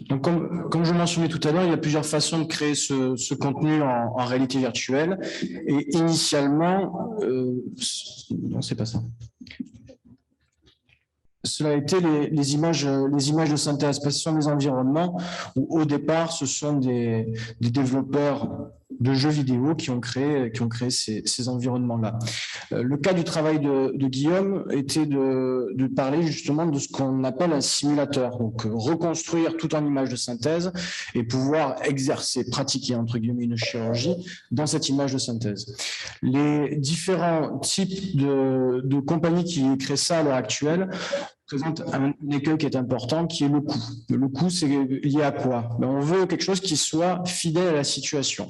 Donc, comme je mentionnais tout à l'heure, il y a plusieurs façons de créer ce contenu en réalité virtuelle. Et initialement, non, c'est pas ça. Cela a été les images de synthèse, parce que ce sont des environnements où au départ, ce sont des développeurs de jeux vidéo qui ont créé ces environnements-là. Le cas du travail de Guillaume était de parler justement de ce qu'on appelle un simulateur, donc reconstruire tout en image de synthèse et pouvoir exercer, pratiquer entre guillemets une chirurgie dans cette image de synthèse. Les différents types de compagnies qui créent ça à l'heure actuelle présente un écueil qui est important, qui est le coût. Le coût, c'est lié à quoi? On veut quelque chose qui soit fidèle à la situation.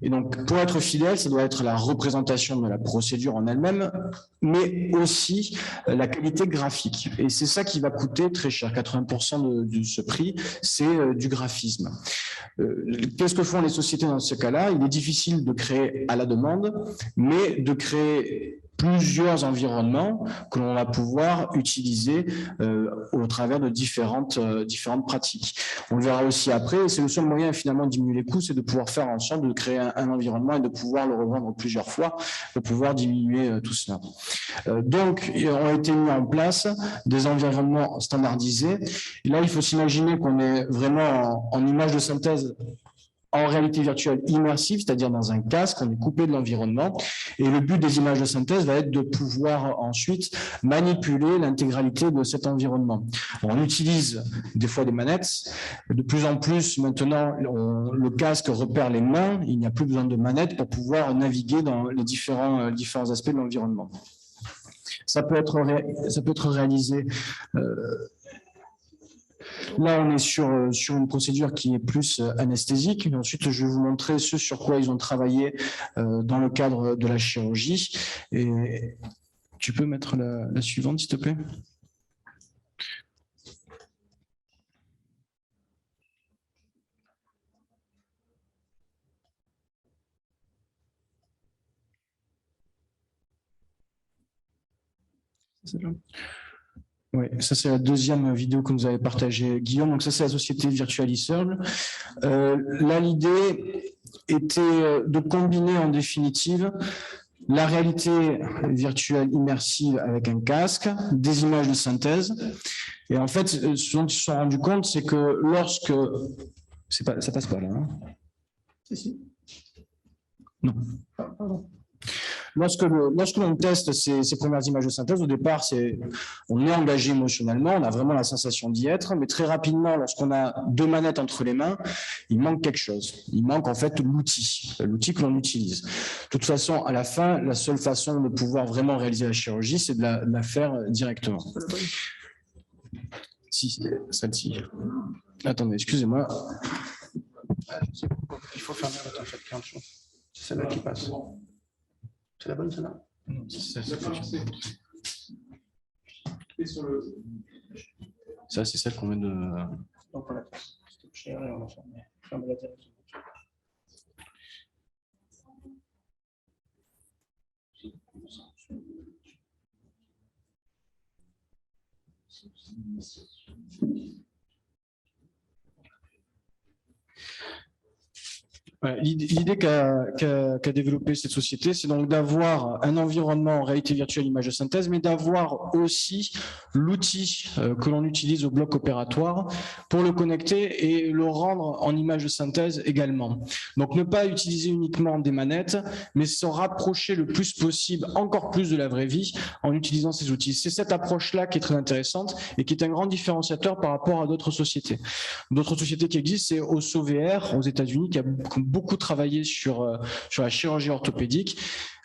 Et donc, pour être fidèle, ça doit être la représentation de la procédure en elle-même, mais aussi la qualité graphique. Et c'est ça qui va coûter très cher. 80% de ce prix, c'est du graphisme. Qu'est-ce que font les sociétés dans ce cas-là? Il est difficile de créer à la demande, mais de créer plusieurs environnements que l'on va pouvoir utiliser au travers de différentes pratiques. On le verra aussi après, c'est le seul moyen finalement de diminuer les coûts, c'est de pouvoir faire en sorte de créer un environnement et de pouvoir le revendre plusieurs fois, de pouvoir diminuer tout cela. Donc, ont été mis en place des environnements standardisés. Et là, il faut s'imaginer qu'on est vraiment en image de synthèse en réalité virtuelle immersive, c'est-à-dire dans un casque, on est coupé de l'environnement. Et le but des images de synthèse va être de pouvoir ensuite manipuler l'intégralité de cet environnement. On utilise des fois des manettes. De plus en plus, maintenant, le casque repère les mains. Il n'y a plus besoin de manettes pour pouvoir naviguer dans les différents aspects de l'environnement. Ça peut être réalisé... Là, on est sur une procédure qui est plus anesthésique. Et ensuite, je vais vous montrer ce sur quoi ils ont travaillé dans le cadre de la chirurgie. Et tu peux mettre la suivante, s'il te plaît? Oui, ça c'est la deuxième vidéo que nous avez partagée, Guillaume. Donc ça c'est la société Virtualiserve. Là l'idée était de combiner en définitive la réalité virtuelle immersive avec un casque, des images de synthèse. Et en fait, ce dont ils se sont rendus compte, c'est que lorsque... ça passe pas là, hein? Si. Non. Pardon. Lorsque l'on teste ces premières images de synthèse, au départ, on est engagé émotionnellement, on a vraiment la sensation d'y être, mais très rapidement, lorsqu'on a deux manettes entre les mains, il manque quelque chose. Il manque en fait l'outil que l'on utilise. De toute façon, à la fin, la seule façon de pouvoir vraiment réaliser la chirurgie, c'est de la faire directement. Si, c'est celle-ci. Attendez, excusez-moi. Il faut fermer votre fait, c'est celle-là qui passe. C'est la bonne, celle-là? Non, c'est ça, c'est celle qu'on vient de... Donc voilà, c'est on a fermé la direction. L'idée qu'a développée cette société, c'est donc d'avoir un environnement en réalité virtuelle image de synthèse, mais d'avoir aussi l'outil que l'on utilise au bloc opératoire pour le connecter et le rendre en image de synthèse également. Donc ne pas utiliser uniquement des manettes, mais se rapprocher le plus possible, encore plus de la vraie vie, en utilisant ces outils. C'est cette approche-là qui est très intéressante et qui est un grand différenciateur par rapport à d'autres sociétés. D'autres sociétés qui existent, c'est OssoVR aux États-Unis, qui a beaucoup travaillé sur la chirurgie orthopédique.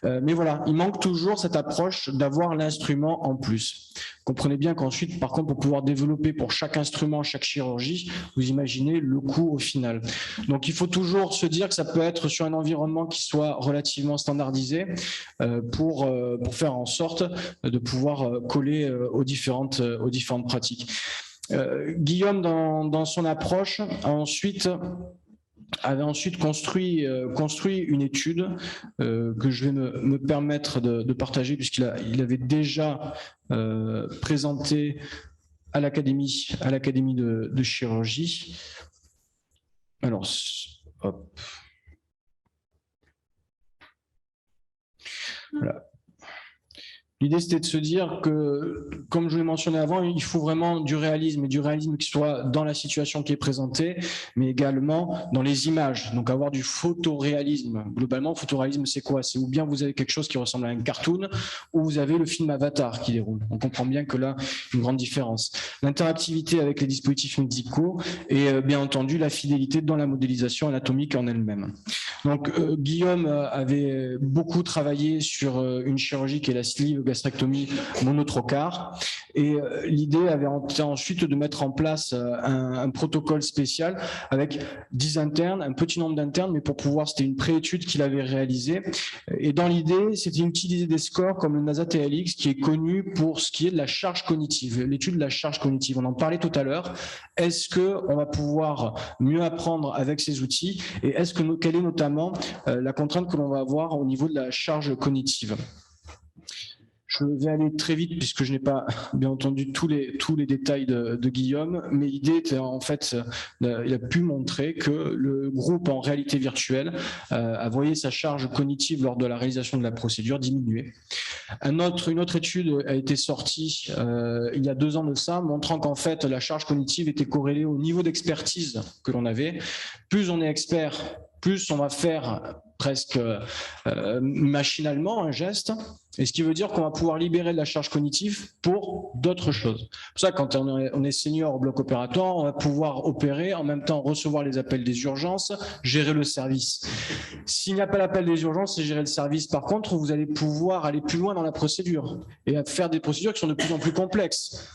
Mais voilà, il manque toujours cette approche d'avoir l'instrument en plus. Comprenez bien qu'ensuite, par contre, pour pouvoir développer pour chaque instrument, chaque chirurgie, vous imaginez le coût au final. Donc, il faut toujours se dire que ça peut être sur un environnement qui soit relativement standardisé pour faire en sorte de pouvoir coller aux différentes pratiques. Guillaume, dans son approche, avait ensuite construit une étude que je vais me permettre de partager puisqu'il avait déjà présenté à l'académie de chirurgie. Alors, hop. Voilà. L'idée, c'était de se dire que, comme je l'ai mentionné avant, il faut vraiment du réalisme, et du réalisme qui soit dans la situation qui est présentée, mais également dans les images. Donc, avoir du photoréalisme. Globalement, photoréalisme, c'est quoi? C'est ou bien vous avez quelque chose qui ressemble à un cartoon, ou vous avez le film Avatar qui déroule. On comprend bien que là, une grande différence. L'interactivité avec les dispositifs médicaux et, bien entendu, la fidélité dans la modélisation anatomique en elle-même. Donc, Guillaume avait beaucoup travaillé sur une chirurgie qui est la sleeve-gastrectomie monotrocar. Et l'idée avait été ensuite de mettre en place un protocole spécial avec 10 internes, un petit nombre d'internes, mais pour pouvoir, c'était une préétude qu'il avait réalisée. Et dans l'idée, c'était d'utiliser des scores comme le NASA-TLX, qui est connu pour ce qui est de la charge cognitive, l'étude de la charge cognitive. On en parlait tout à l'heure. Est-ce qu'on va pouvoir mieux apprendre avec ces outils et quelle est notamment la contrainte que l'on va avoir au niveau de la charge cognitive? Je vais aller très vite puisque je n'ai pas bien entendu tous les détails de Guillaume, mais l'idée était en fait, il a pu montrer que le groupe en réalité virtuelle a voyé sa charge cognitive lors de la réalisation de la procédure diminuer. Une autre étude a été sortie il y a 2 ans de ça, montrant qu'en fait la charge cognitive était corrélée au niveau d'expertise que l'on avait. Plus on est expert, plus on va faire presque machinalement un geste, et ce qui veut dire qu'on va pouvoir libérer de la charge cognitive pour d'autres choses. C'est pour ça, quand on est senior au bloc opératoire, on va pouvoir opérer, en même temps recevoir les appels des urgences, gérer le service. S'il n'y a pas l'appel des urgences et gérer le service, par contre, vous allez pouvoir aller plus loin dans la procédure et faire des procédures qui sont de plus en plus complexes.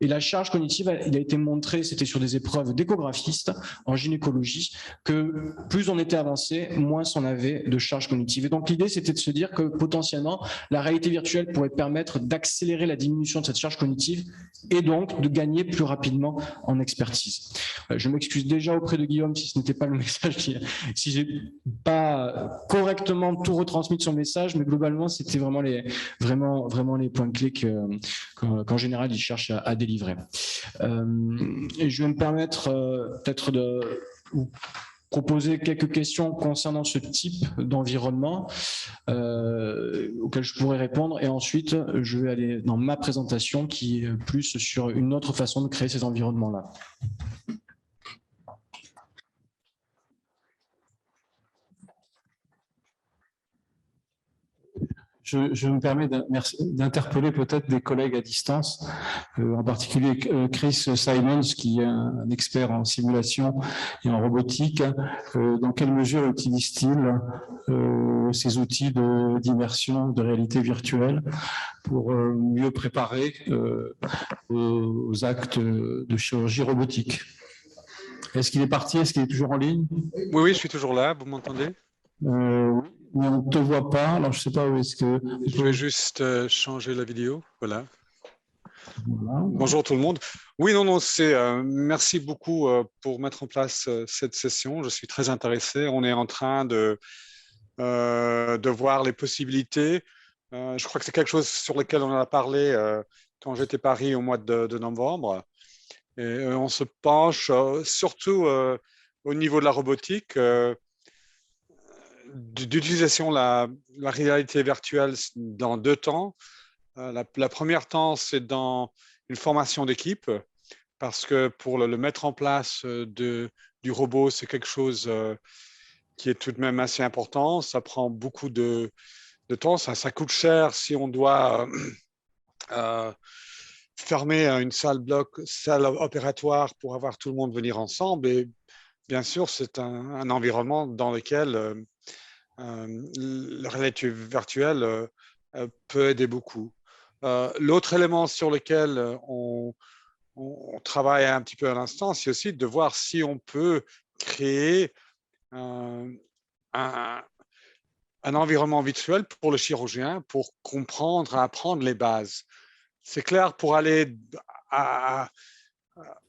Et la charge cognitive, il a été montré, c'était sur des épreuves d'échographistes en gynécologie, que plus on était avancé, moins on avait de charge cognitive. Et donc l'idée, c'était de se dire que potentiellement, la réalité virtuelle pourrait permettre d'accélérer la diminution de cette charge cognitive et donc de gagner plus rapidement en expertise. Je m'excuse déjà auprès de Guillaume si ce n'était pas le message, si j'ai pas correctement tout retransmis de son message, mais globalement, c'était vraiment les points clés qu'en général, il cherche à délivrer. Et je vais me permettre peut-être de vous proposer quelques questions concernant ce type d'environnement auxquelles je pourrais répondre, et ensuite je vais aller dans ma présentation qui est plus sur une autre façon de créer ces environnements-là. Je me permets d'interpeller peut-être des collègues à distance, en particulier Chris Simons, qui est un expert en simulation et en robotique. Dans quelle mesure utilise-t-il ces outils d'immersion, de réalité virtuelle pour mieux préparer aux actes de chirurgie robotique? Est-ce qu'il est parti? Est-ce qu'il est toujours en ligne? Oui, je suis toujours là. Vous m'entendez? Mais on ne te voit pas, alors je ne sais pas où est-ce que... Je vais juste changer la vidéo, voilà. Bonjour tout le monde. Oui, non, merci beaucoup pour mettre en place cette session. Je suis très intéressé. On est en train de voir les possibilités. Je crois que c'est quelque chose sur lequel on en a parlé quand j'étais à Paris au mois de novembre. Et on se penche surtout au niveau de la robotique, d'utilisation la réalité virtuelle dans 2 temps. La première temps, c'est dans une formation d'équipe, parce que pour le mettre en place du robot, c'est quelque chose qui est tout de même assez important. Ça prend beaucoup de temps, ça coûte cher si on doit fermer une salle opératoire pour avoir tout le monde venir ensemble. Et bien sûr, c'est un environnement dans lequel la réalité virtuelle peut aider beaucoup. L'autre élément sur lequel on travaille un petit peu à l'instant, c'est aussi de voir si on peut créer un environnement virtuel pour le chirurgien pour comprendre, apprendre les bases. C'est clair, pour aller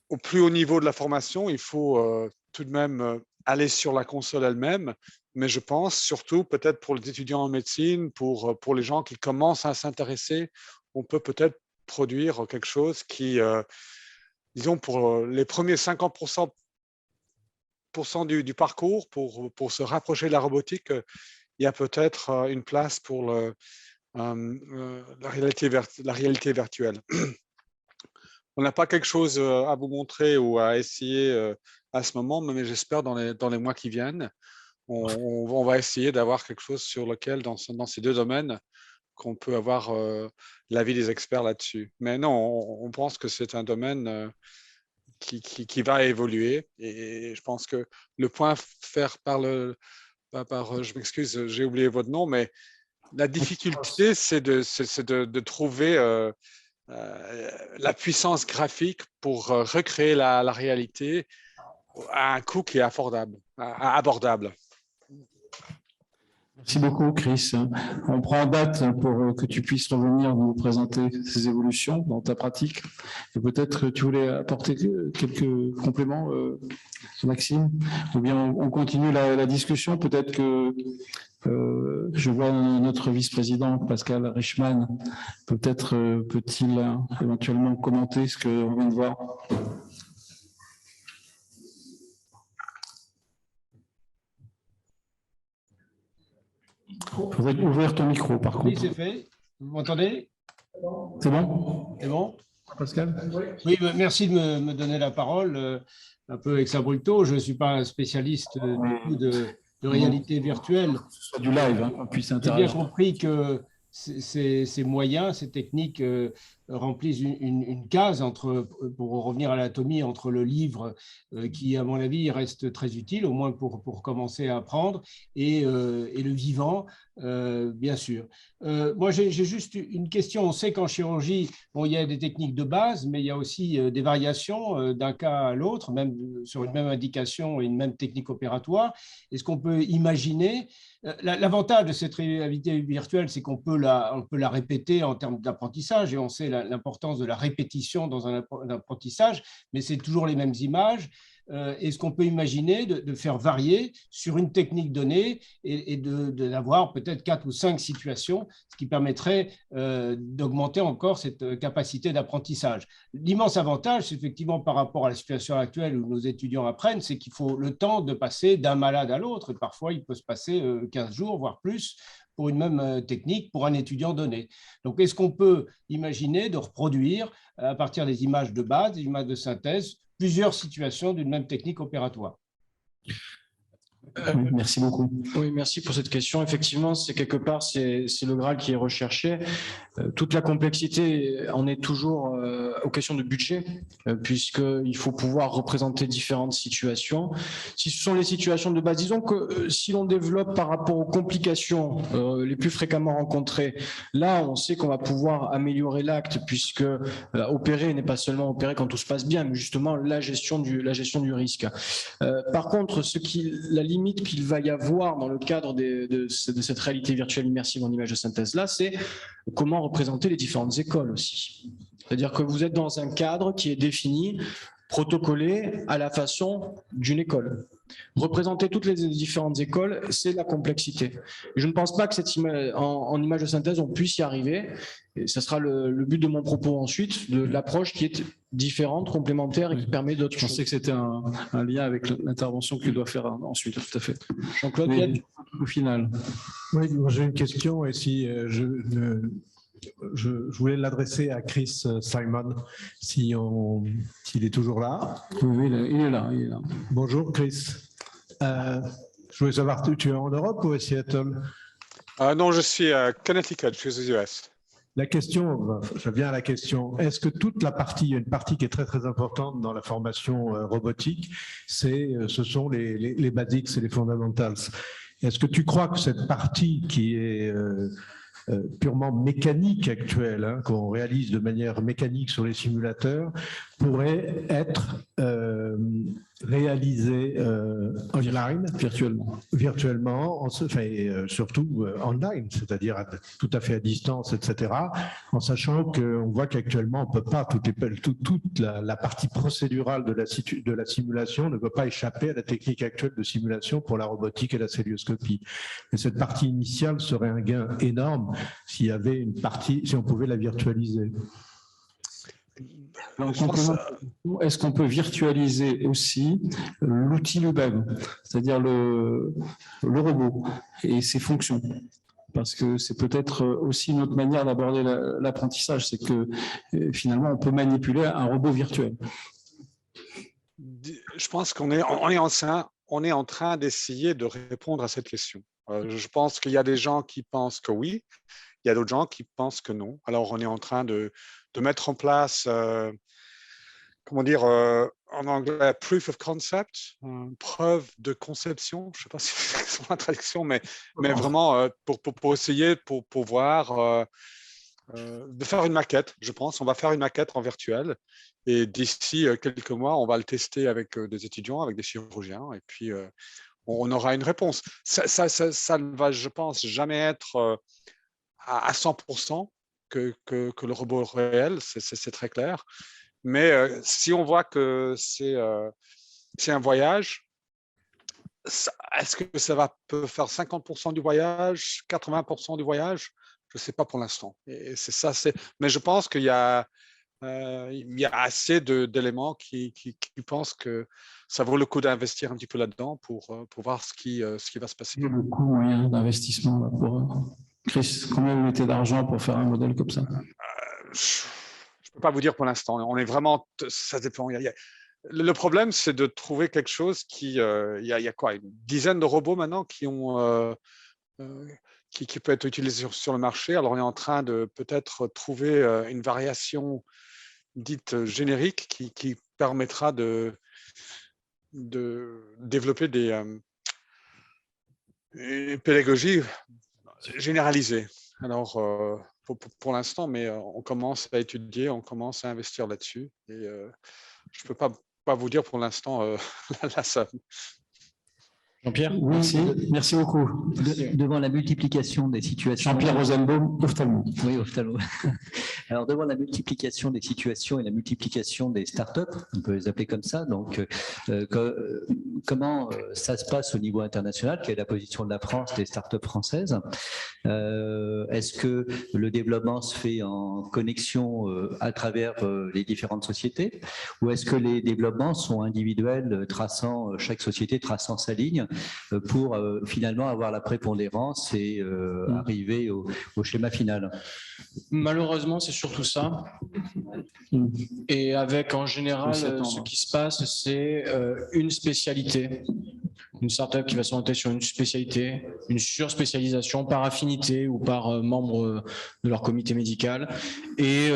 au plus haut niveau de la formation, il faut tout de même aller sur la console elle-même, mais je pense surtout peut-être pour les étudiants en médecine, pour les gens qui commencent à s'intéresser, on peut peut-être produire quelque chose qui disons, pour les premiers 50% du parcours, pour se rapprocher de la robotique, il y a peut-être une place pour la réalité virtuelle. On n'a pas quelque chose à vous montrer ou à essayer à ce moment, mais j'espère dans les mois qui viennent, on va essayer d'avoir quelque chose sur lequel, dans ces deux domaines, qu'on peut avoir l'avis des experts là-dessus. Mais non, on pense que c'est un domaine qui va évoluer. Et je pense que le point faire je m'excuse, j'ai oublié votre nom, mais la difficulté, c'est de trouver la puissance graphique pour recréer la réalité à un coût qui est abordable. Merci beaucoup, Chris. On prend date pour que tu puisses revenir nous présenter ces évolutions dans ta pratique. Et peut-être tu voulais apporter quelques compléments, Maxime, ou bien on continue la discussion. Peut-être que je vois notre vice-président, Pascal Richman, peut-être peut-il éventuellement commenter ce qu'on vient de voir. Il faudrait ouvrir ton micro, par contre. Oui, c'est fait. Vous m'entendez? C'est bon? C'est bon? Pascal? Oui, merci de me donner la parole. Un peu ex-abrupto, je ne suis pas un spécialiste de réalité virtuelle. Ce soit du live, hein, qu'on puisse interagir. J'ai bien compris que ces moyens, ces techniques remplissent une case pour revenir à l'anatomie entre le livre qui, à mon avis, reste très utile, au moins pour commencer à apprendre, et le vivant, bien sûr. Moi, j'ai juste une question. On sait qu'en chirurgie, bon, il y a des techniques de base, mais il y a aussi des variations d'un cas à l'autre, même sur une même indication et une même technique opératoire. Est-ce qu'on peut imaginer... L'avantage de cette réalité virtuelle, c'est qu'on peut la répéter en termes d'apprentissage, et on sait l'importance de la répétition dans un apprentissage, mais c'est toujours les mêmes images. Est-ce qu'on peut imaginer de faire varier sur une technique donnée et d'avoir peut-être 4 ou 5 situations, ce qui permettrait d'augmenter encore cette capacité d'apprentissage? L'immense avantage, c'est effectivement par rapport à la situation actuelle où nos étudiants apprennent, c'est qu'il faut le temps de passer d'un malade à l'autre, et parfois il peut se passer 15 jours, voire plus, pour une même technique, pour un étudiant donné. Donc, est-ce qu'on peut imaginer de reproduire, à partir des images de base, des images de synthèse, plusieurs situations d'une même technique opératoire? Merci beaucoup. Oui, merci pour cette question. Effectivement, c'est quelque part, c'est le Graal qui est recherché. Toute la complexité en est toujours aux questions de budget, puisqu'il faut pouvoir représenter différentes situations. Si ce sont les situations de base, disons que si l'on développe par rapport aux complications les plus fréquemment rencontrées, là, on sait qu'on va pouvoir améliorer l'acte, puisque opérer n'est pas seulement opérer quand tout se passe bien, mais justement la gestion du risque. Par contre, la limite qu'il va y avoir dans le cadre de cette réalité virtuelle immersive en image de synthèse-là, c'est comment représenter les différentes écoles aussi. C'est-à-dire que vous êtes dans un cadre qui est défini, protocolé à la façon d'une école. Représenter toutes les différentes écoles, c'est la complexité. Je ne pense pas que en image de synthèse, on puisse y arriver. Et ça sera le but de mon propos ensuite, de l'approche qui est différente, complémentaire et qui permet d'autres choses. Je pensais que c'était un lien avec l'intervention que tu dois faire ensuite, tout à fait. Jean-Claude, au final. Oui, j'ai une question et si je voulais l'adresser à Chris Simon, s'il est toujours là. Oui, il est là. Bonjour Chris. Je voulais savoir, tu es en Europe ou à Seattle? Non, je suis à Connecticut, je suis aux US. La question, je viens à la question, est-ce que toute la partie, il y a une partie qui est très très importante dans la formation robotique, ce sont les basics et les fundamentals. Est-ce que tu crois que cette partie qui est purement mécanique actuelle, hein, qu'on réalise de manière mécanique sur les simulateurs, pourrait être réalisée online, virtuellement, surtout online, c'est-à-dire tout à fait à distance, etc., en sachant qu'on voit qu'actuellement, on ne peut pas, toute la partie procédurale de la simulation ne peut pas échapper à la technique actuelle de simulation pour la robotique et la célioscopie. Et cette partie initiale serait un gain énorme s'il y avait une partie, si on pouvait la virtualiser. Est-ce qu'on peut virtualiser aussi l'outil lui-même, c'est-à-dire le robot et ses fonctions? Parce que c'est peut-être aussi une autre manière d'aborder l'apprentissage, c'est que finalement, on peut manipuler un robot virtuel. Je pense qu'on est en train d'essayer de répondre à cette question. Je pense qu'il y a des gens qui pensent que oui, il y a d'autres gens qui pensent que non. Alors, on est en train de mettre en place, comment dire, en anglais, proof of concept, preuve de conception. Je ne sais pas si c'est la traduction, mais vraiment pour essayer, pour voir, de faire une maquette, je pense. On va faire une maquette en virtuel. Et d'ici quelques mois, on va le tester avec des étudiants, avec des chirurgiens. Et puis, on aura une réponse. Ça ne va, je pense, jamais être à 100% que le robot réel, c'est très clair. Mais si on voit que c'est un voyage, est-ce que ça peut faire 50% du voyage, 80% du voyage? Je ne sais pas pour l'instant. Et c'est ça. Mais je pense qu'il y a assez d'éléments qui pensent que ça vaut le coup d'investir un petit peu là-dedans pour voir ce qui va se passer. Le coût moyen d'investissement pour Chris, combien vous mettez d'argent pour faire un modèle comme ça? Je ne peux pas vous dire pour l'instant. On est vraiment, ça dépend. Le problème, c'est de trouver quelque chose qui, il y a quoi, une dizaine de robots maintenant qui peut être utilisé sur le marché. Alors, on est en train de peut-être trouver une variation dite générique qui permettra de développer une pédagogie généralisée. Alors, pour l'instant, mais on commence à étudier, on commence à investir là-dessus. Et je ne peux pas vous dire pour l'instant la somme. Jean-Pierre, merci beaucoup. Devant la multiplication des situations… Jean-Pierre Rosenbaum, ophtalmo. Oui, ophtalmo. Alors, devant la multiplication des situations et la multiplication des startups, on peut les appeler comme ça, donc comment ça se passe au niveau international? Quelle est la position de la France, des startups françaises? Est-ce que le développement se fait en connexion à travers les différentes sociétés, ou est-ce que les développements sont individuels, chaque société traçant sa ligne pour finalement avoir la prépondérance et arriver au schéma final? Malheureusement, c'est surtout ça. Et avec en général, ce qui se passe, c'est une spécialité. Une startup qui va s'orienter sur une spécialité, une surspécialisation par affinité ou par membre de leur comité médical et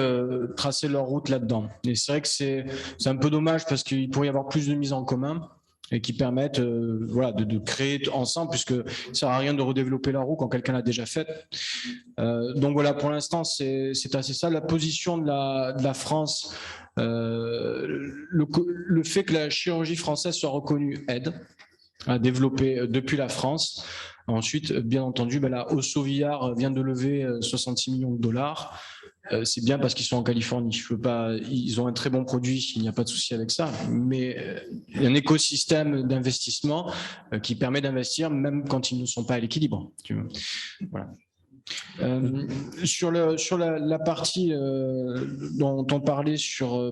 tracer leur route là-dedans. Et c'est vrai que c'est un peu dommage parce qu'il pourrait y avoir plus de mise en commun et qui permettent de créer ensemble, puisque ça ne sert à rien de redévelopper la roue quand quelqu'un l'a déjà faite. Donc voilà, pour l'instant, c'est assez ça. La position de la France, le fait que la chirurgie française soit reconnue aide à développer depuis la France. Ensuite, bien entendu, la Osso-Villard vient de lever 66 millions de dollars. C'est bien parce qu'ils sont en Californie. Ils ont un très bon produit, il n'y a pas de souci avec ça. Mais il y a un écosystème d'investissement qui permet d'investir même quand ils ne sont pas à l'équilibre. Voilà. Sur la partie dont on parlait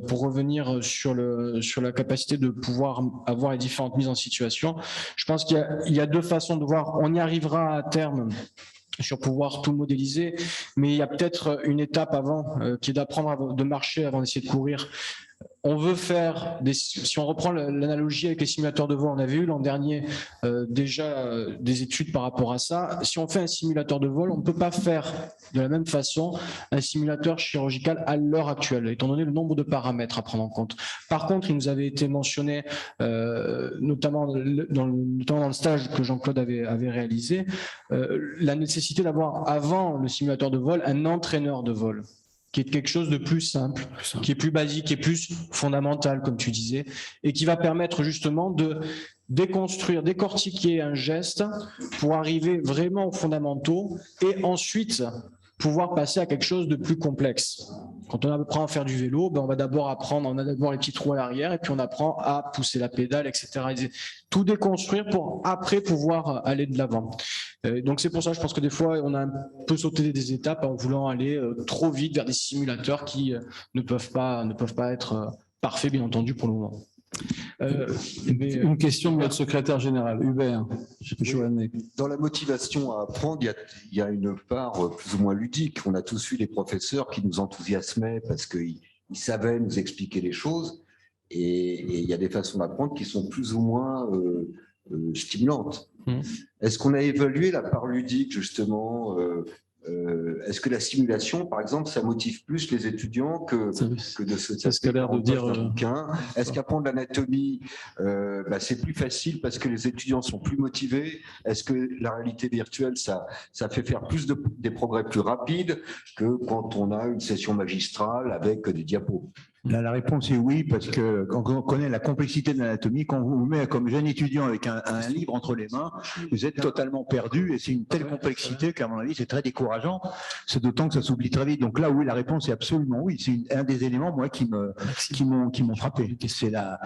pour revenir sur la capacité de pouvoir avoir les différentes mises en situation, je pense qu'il y a deux façons de voir. On y arrivera à terme sur pouvoir tout modéliser, mais il y a peut-être une étape avant qui est d'apprendre de marcher avant d'essayer de courir. On veut faire, si on reprend l'analogie avec les simulateurs de vol, on avait eu l'an dernier déjà des études par rapport à ça. Si on fait un simulateur de vol, on ne peut pas faire de la même façon un simulateur chirurgical à l'heure actuelle, étant donné le nombre de paramètres à prendre en compte. Par contre, il nous avait été mentionné, notamment dans le stage que Jean-Claude avait réalisé, la nécessité d'avoir avant le simulateur de vol un entraîneur de vol, qui est quelque chose de plus simple, qui est plus basique, qui est plus fondamental, comme tu disais, et qui va permettre justement de déconstruire, décortiquer un geste pour arriver vraiment aux fondamentaux et ensuite pouvoir passer à quelque chose de plus complexe. Quand on apprend à faire du vélo, on va d'abord apprendre, on a d'abord les petits trous à l'arrière et puis on apprend à pousser la pédale, etc. Tout déconstruire pour après pouvoir aller de l'avant. Donc c'est pour ça, je pense que des fois, on a un peu sauté des étapes en voulant aller trop vite vers des simulateurs qui ne peuvent pas être parfaits, bien entendu, pour le moment. Une question de notre secrétaire général, Hubert Joannet. Dans la motivation à apprendre, il y a une part plus ou moins ludique. On a tous eu des professeurs qui nous enthousiasmaient parce qu'ils savaient nous expliquer les choses. Et il y a des façons d'apprendre qui sont plus ou moins stimulantes. Est-ce qu'on a évalué la part ludique, justement est-ce que la simulation, par exemple, ça motive plus les étudiants que de se taper l'air de dire un bouquin? Est-ce qu'apprendre l'anatomie, c'est plus facile parce que les étudiants sont plus motivés? Est-ce que la réalité virtuelle, ça fait faire des progrès plus rapides que quand on a une session magistrale avec des diapos? Là, la réponse est oui, parce que quand on connaît la complexité de l'anatomie, quand on vous met comme jeune étudiant avec un livre entre les mains, vous êtes totalement perdu et c'est une telle complexité qu'à mon avis, c'est très décourageant. C'est d'autant que ça s'oublie très vite. Donc là, oui, la réponse est absolument oui. C'est un des éléments, moi, qui m'ont frappé. C'est la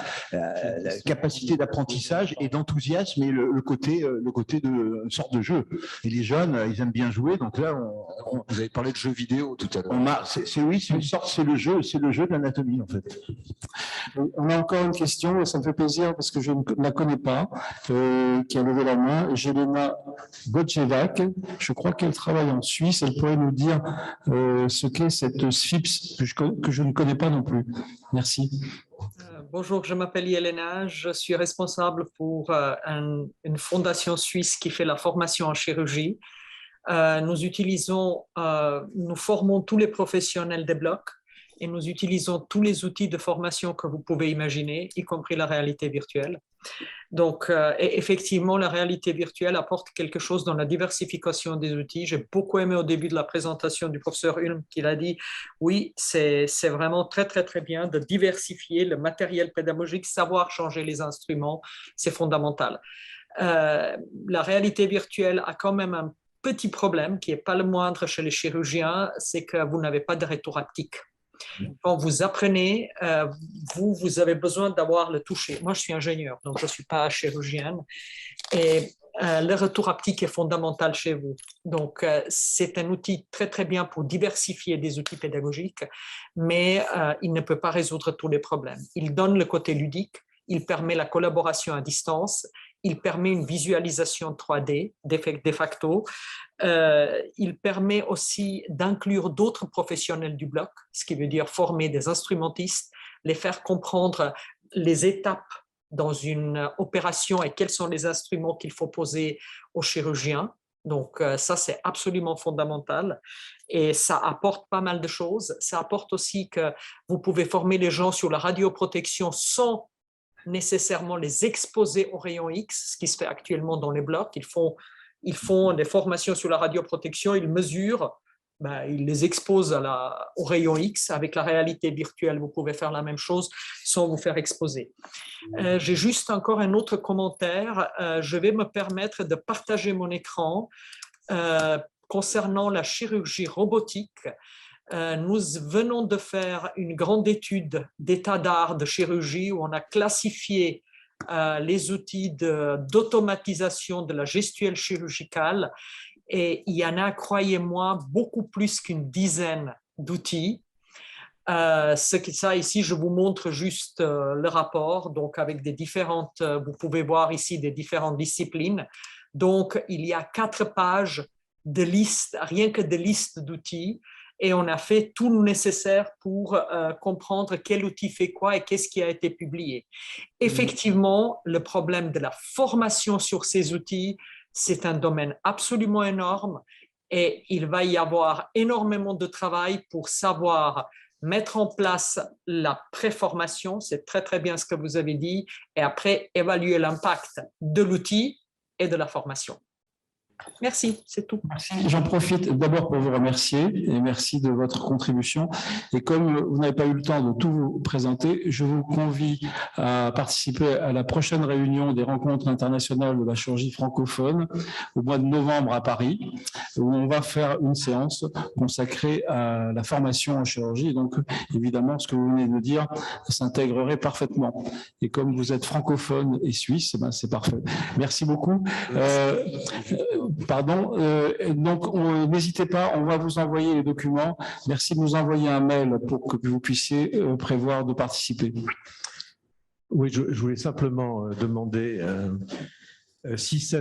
capacité d'apprentissage et d'enthousiasme et le côté de une sorte de jeu. Et les jeunes, ils aiment bien jouer. Donc là, vous avez parlé de jeux vidéo tout à l'heure. C'est le jeu de l'anatomie. En fait. On a encore une question, et ça me fait plaisir parce que je ne la connais pas, qui a levé la main, Jelena Godjevac. Je crois qu'elle travaille en Suisse. Elle pourrait nous dire ce qu'est cette SFIPS que je ne connais pas non plus. Merci. Bonjour, je m'appelle Yelena, je suis responsable pour une fondation suisse qui fait la formation en chirurgie. Nous formons tous les professionnels des blocs et nous utilisons tous les outils de formation que vous pouvez imaginer, y compris la réalité virtuelle. Donc, effectivement, la réalité virtuelle apporte quelque chose dans la diversification des outils. J'ai beaucoup aimé au début de la présentation du professeur Ulm qu'il a dit, oui, c'est vraiment très, très, très bien de diversifier le matériel pédagogique, savoir changer les instruments, c'est fondamental. La réalité virtuelle a quand même un petit problème qui n'est pas le moindre chez les chirurgiens, c'est que vous n'avez pas de retour haptique. Quand vous apprenez, vous avez besoin d'avoir le toucher. Moi, je suis ingénieur, donc je ne suis pas chirurgienne. Et le retour haptique est fondamental chez vous. Donc, c'est un outil très, très bien pour diversifier des outils pédagogiques, mais il ne peut pas résoudre tous les problèmes. Il donne le côté ludique, il permet la collaboration à distance, il permet une visualisation 3D de facto. Il permet aussi d'inclure d'autres professionnels du bloc, ce qui veut dire former des instrumentistes, les faire comprendre les étapes dans une opération et quels sont les instruments qu'il faut poser aux chirurgiens. Donc ça, c'est absolument fondamental et ça apporte pas mal de choses. Ça apporte aussi que vous pouvez former les gens sur la radioprotection sans nécessairement les exposer aux rayons X, ce qui se fait actuellement dans les blocs. Ils font des formations sur la radioprotection, ils mesurent, ils les exposent aux rayons X. Avec la réalité virtuelle, vous pouvez faire la même chose sans vous faire exposer. J'ai juste encore un autre commentaire. Je vais me permettre de partager mon écran concernant la chirurgie robotique. Nous venons de faire une grande étude d'état d'art de chirurgie où on a classifié les outils d'automatisation de la gestuelle chirurgicale et il y en a, croyez-moi, beaucoup plus qu'une dizaine d'outils. Ça ici, je vous montre juste le rapport, donc avec vous pouvez voir ici des différentes disciplines. Donc, il y a 4 pages de listes, rien que de listes d'outils. Et on a fait tout le nécessaire pour comprendre quel outil fait quoi et qu'est-ce qui a été publié. Effectivement, le problème de la formation sur ces outils, c'est un domaine absolument énorme et il va y avoir énormément de travail pour savoir mettre en place la préformation, c'est très très bien ce que vous avez dit, et après évaluer l'impact de l'outil et de la formation. Merci, c'est tout. Merci. J'en profite d'abord pour vous remercier et merci de votre contribution. Et comme vous n'avez pas eu le temps de tout vous présenter, je vous convie à participer à la prochaine réunion des rencontres internationales de la chirurgie francophone au mois de novembre à Paris, où on va faire une séance consacrée à la formation en chirurgie. Et donc, évidemment, ce que vous venez de dire s'intégrerait parfaitement. Et comme vous êtes francophone et suisse, c'est parfait. Merci beaucoup. pardon. Donc, n'hésitez pas, on va vous envoyer les documents. Merci de nous envoyer un mail pour que vous puissiez prévoir de participer. Oui, je voulais simplement demander si ce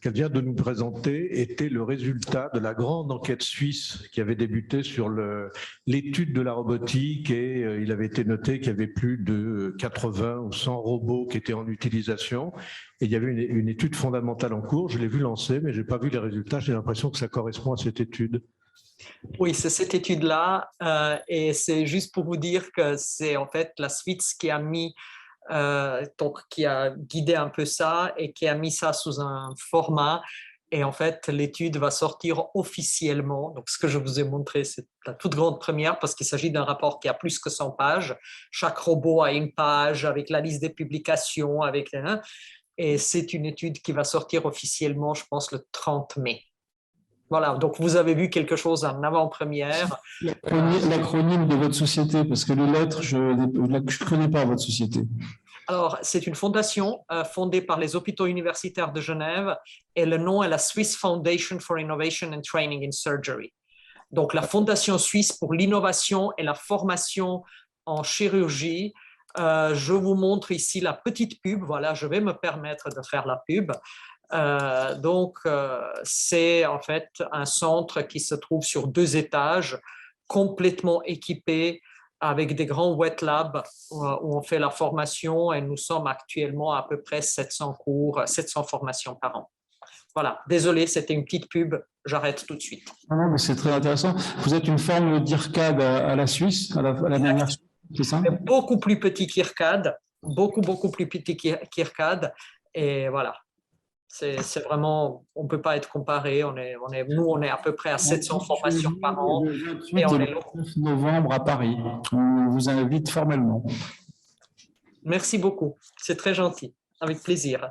qu'elle vient de nous présenter était le résultat de la grande enquête suisse qui avait débuté sur l'étude de la robotique, et il avait été noté qu'il y avait plus de 80 ou 100 robots qui étaient en utilisation, et il y avait une étude fondamentale en cours. Je l'ai vu lancer, mais je n'ai pas vu les résultats. J'ai l'impression que ça correspond à cette étude. Oui, c'est cette étude-là, et c'est juste pour vous dire que c'est en fait la Suisse qui a mis donc qui a guidé un peu ça et qui a mis ça sous un format. Et en fait, l'étude va sortir officiellement. Donc, ce que je vous ai montré, c'est la toute grande première parce qu'il s'agit d'un rapport qui a plus que 100 pages. Chaque robot a une page avec la liste des publications. Et c'est une étude qui va sortir officiellement, je pense, le 30 mai. Voilà, donc vous avez vu quelque chose en avant-première. L'acronyme de votre société, parce que les lettres, je ne connais pas votre société. Alors, c'est une fondation fondée par les hôpitaux universitaires de Genève et le nom est la Swiss Foundation for Innovation and Training in Surgery. Donc, la Fondation suisse pour l'innovation et la formation en chirurgie. Je vous montre ici la petite pub. Voilà, je vais me permettre de faire la pub. C'est en fait un centre qui se trouve sur 2 étages, complètement équipé avec des grands wet labs où on fait la formation, et nous sommes actuellement à peu près 700 cours, 700 formations par an. Voilà, désolé, c'était une petite pub, j'arrête tout de suite. Non, mais c'est très intéressant. Vous êtes une forme d'IRCAD à la Suisse, à la dernière Suisse, c'est ça? Beaucoup plus petit qu'IRCAD, beaucoup plus petit qu'IRCAD, et voilà. C'est vraiment, on ne peut pas être comparé. Nous, on est à peu près à 700 formations par an. Et on est le 9 novembre à Paris. On vous invite formellement. Merci beaucoup. C'est très gentil. Avec plaisir.